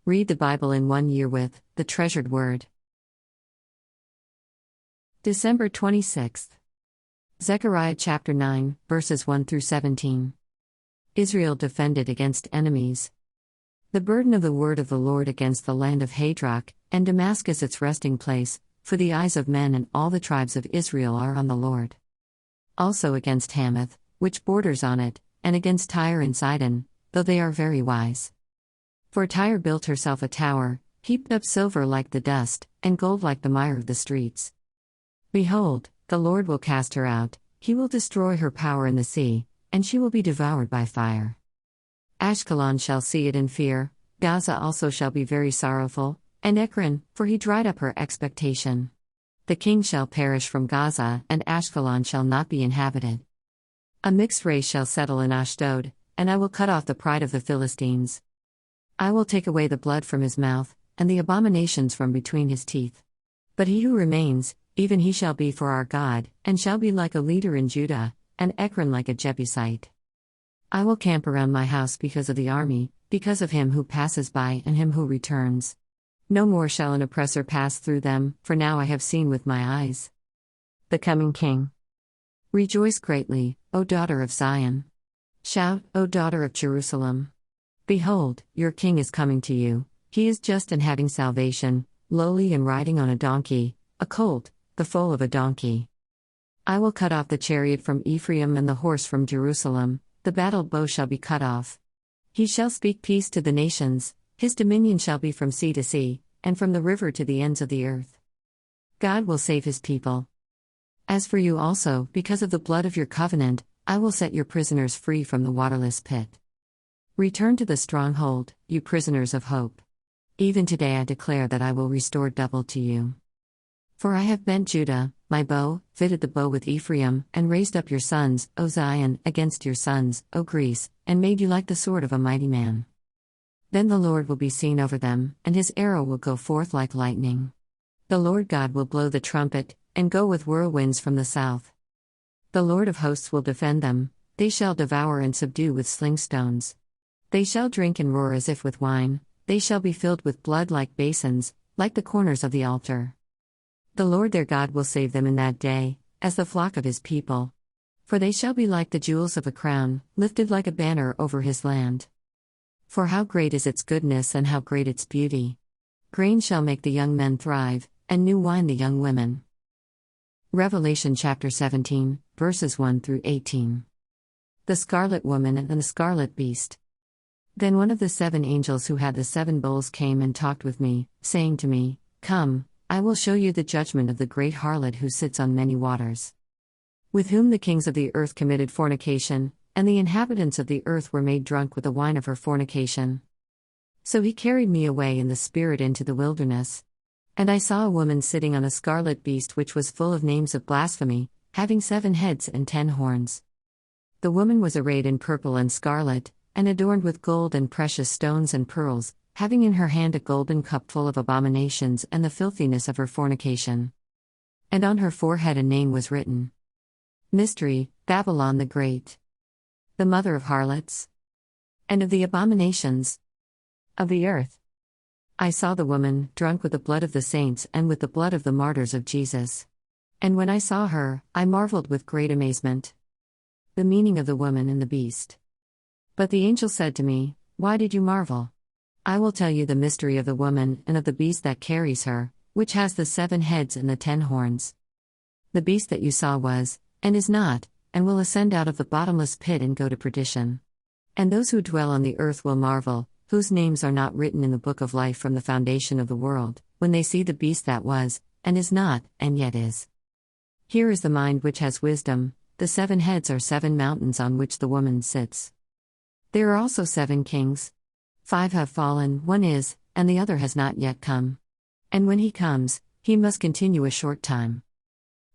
Read the Bible in 1 year with the Treasured Word. December 26th. Zechariah chapter 9, verses 1 through 17. Israel defended against enemies. The burden of the word of the Lord against the land of Hadrock, and Damascus its resting place, for the eyes of men and all the tribes of Israel are on the Lord. Also against Hamath, which borders on it, and against Tyre and Sidon, though they are very wise. For Tyre built herself a tower, heaped up silver like the dust, and gold like the mire of the streets. Behold, the Lord will cast her out, he will destroy her power in the sea, and she will be devoured by fire. Ashkelon shall see it in fear, Gaza also shall be very sorrowful, and Ekron, for he dried up her expectation. The king shall perish from Gaza, and Ashkelon shall not be inhabited. A mixed race shall settle in Ashdod, and I will cut off the pride of the Philistines. I will take away the blood from his mouth, and the abominations from between his teeth. But he who remains, even he shall be for our God, and shall be like a leader in Judah, and Ekron like a Jebusite. I will camp around my house because of the army, because of him who passes by and him who returns. No more shall an oppressor pass through them, for now I have seen with my eyes the coming King. Rejoice greatly, O daughter of Zion. Shout, O daughter of Jerusalem. Behold, your king is coming to you, he is just and having salvation, lowly and riding on a donkey, a colt, the foal of a donkey. I will cut off the chariot from Ephraim and the horse from Jerusalem, the battle bow shall be cut off. He shall speak peace to the nations, his dominion shall be from sea to sea, and from the river to the ends of the earth. God will save his people. As for you also, because of the blood of your covenant, I will set your prisoners free from the waterless pit. Return to the stronghold, you prisoners of hope. Even today I declare that I will restore double to you. For I have bent Judah, my bow, fitted the bow with Ephraim, and raised up your sons, O Zion, against your sons, O Greece, and made you like the sword of a mighty man. Then the Lord will be seen over them, and his arrow will go forth like lightning. The Lord God will blow the trumpet, and go with whirlwinds from the south. The Lord of hosts will defend them, they shall devour and subdue with sling stones. They shall drink and roar as if with wine, they shall be filled with blood like basins, like the corners of the altar. The Lord their God will save them in that day, as the flock of his people. For they shall be like the jewels of a crown, lifted like a banner over his land. For how great is its goodness and how great its beauty! Grain shall make the young men thrive, and new wine the young women. Revelation chapter 17, verses 1 through 18. The Scarlet Woman and the Scarlet Beast. Then one of the 7 angels who had the 7 bowls came and talked with me, saying to me, Come, I will show you the judgment of the great harlot who sits on many waters, with whom the kings of the earth committed fornication, and the inhabitants of the earth were made drunk with the wine of her fornication. So he carried me away in the spirit into the wilderness. And I saw a woman sitting on a scarlet beast which was full of names of blasphemy, having 7 heads and 10 horns. The woman was arrayed in purple and scarlet, and adorned with gold and precious stones and pearls, having in her hand a golden cup full of abominations and the filthiness of her fornication. And on her forehead a name was written: Mystery, Babylon the Great, the mother of harlots, and of the abominations of the earth. I saw the woman, drunk with the blood of the saints and with the blood of the martyrs of Jesus. And when I saw her, I marveled with great amazement. The meaning of the woman and the beast. But the angel said to me, Why did you marvel? I will tell you the mystery of the woman and of the beast that carries her, which has the 7 heads and the 10 horns. The beast that you saw was, and is not, and will ascend out of the bottomless pit and go to perdition. And those who dwell on the earth will marvel, whose names are not written in the book of life from the foundation of the world, when they see the beast that was, and is not, and yet is. Here is the mind which has wisdom. The 7 heads are 7 mountains on which the woman sits. There are also 7 kings. 5 have fallen, 1 is, and the other has not yet come. And when he comes, he must continue a short time.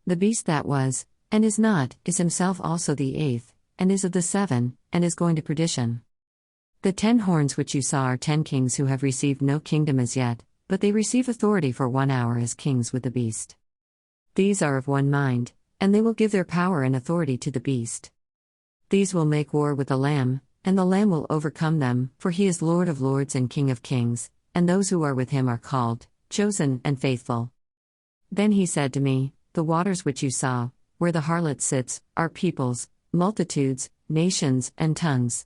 The beast that was, and is not, is himself also the 8th, and is of the 7, and is going to perdition. The 10 horns which you saw are 10 kings who have received no kingdom as yet, but they receive authority for 1 hour as kings with the beast. These are of one mind, and they will give their power and authority to the beast. These will make war with the Lamb, and the Lamb will overcome them, for he is Lord of lords and King of kings, and those who are with him are called, chosen, and faithful. Then he said to me, The waters which you saw, where the harlot sits, are peoples, multitudes, nations, and tongues.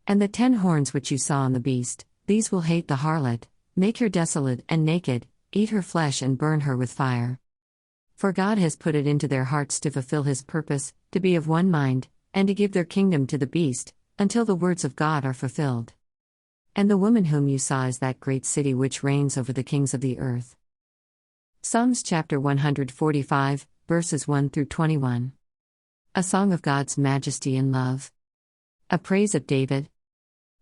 And the 10 horns which you saw on the beast, these will hate the harlot, make her desolate and naked, eat her flesh and burn her with fire. For God has put it into their hearts to fulfill his purpose, to be of one mind, and to give their kingdom to the beast, until the words of God are fulfilled. And the woman whom you saw is that great city which reigns over the kings of the earth. Psalms chapter 145, verses 1 through 21. A song of God's majesty and love. A praise of David.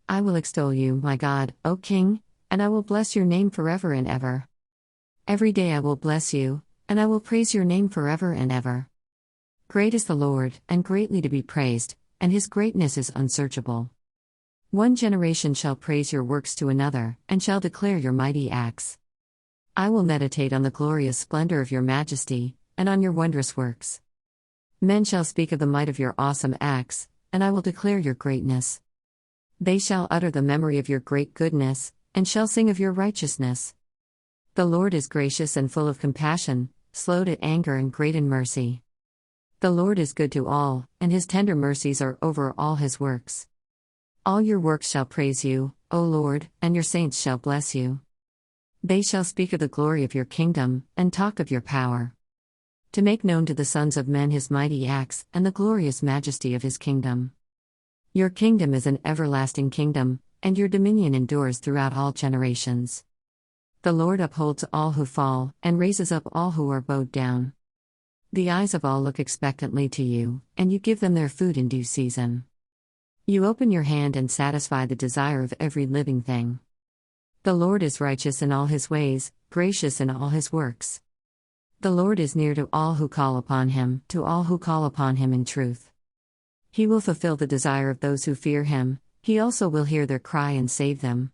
I will extol you, my God, O King, and I will bless your name forever and ever. Every day I will bless you, and I will praise your name forever and ever. Great is the Lord, and greatly to be praised, and his greatness is unsearchable. One generation shall praise your works to another, and shall declare your mighty acts. I will meditate on the glorious splendor of your majesty, and on your wondrous works. Men shall speak of the might of your awesome acts, and I will declare your greatness. They shall utter the memory of your great goodness, and shall sing of your righteousness. The Lord is gracious and full of compassion, slow to anger and great in mercy. The Lord is good to all, and his tender mercies are over all his works. All your works shall praise you, O Lord, and your saints shall bless you. They shall speak of the glory of your kingdom, and talk of your power. To make known to the sons of men his mighty acts, and the glorious majesty of his kingdom. Your kingdom is an everlasting kingdom, and your dominion endures throughout all generations. The Lord upholds all who fall, and raises up all who are bowed down. The eyes of all look expectantly to you, and you give them their food in due season. You open your hand and satisfy the desire of every living thing. The Lord is righteous in all his ways, gracious in all his works. The Lord is near to all who call upon him, to all who call upon him in truth. He will fulfill the desire of those who fear him, he also will hear their cry and save them.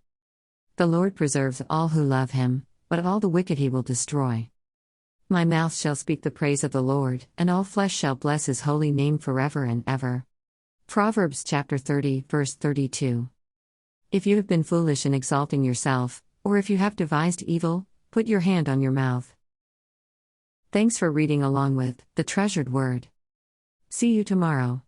The Lord preserves all who love him, but all the wicked he will destroy. My mouth shall speak the praise of the Lord, and all flesh shall bless his holy name forever and ever. Proverbs chapter 30, verse 32. If you have been foolish in exalting yourself, or if you have devised evil, put your hand on your mouth. Thanks for reading along with The Treasured Word. See you tomorrow.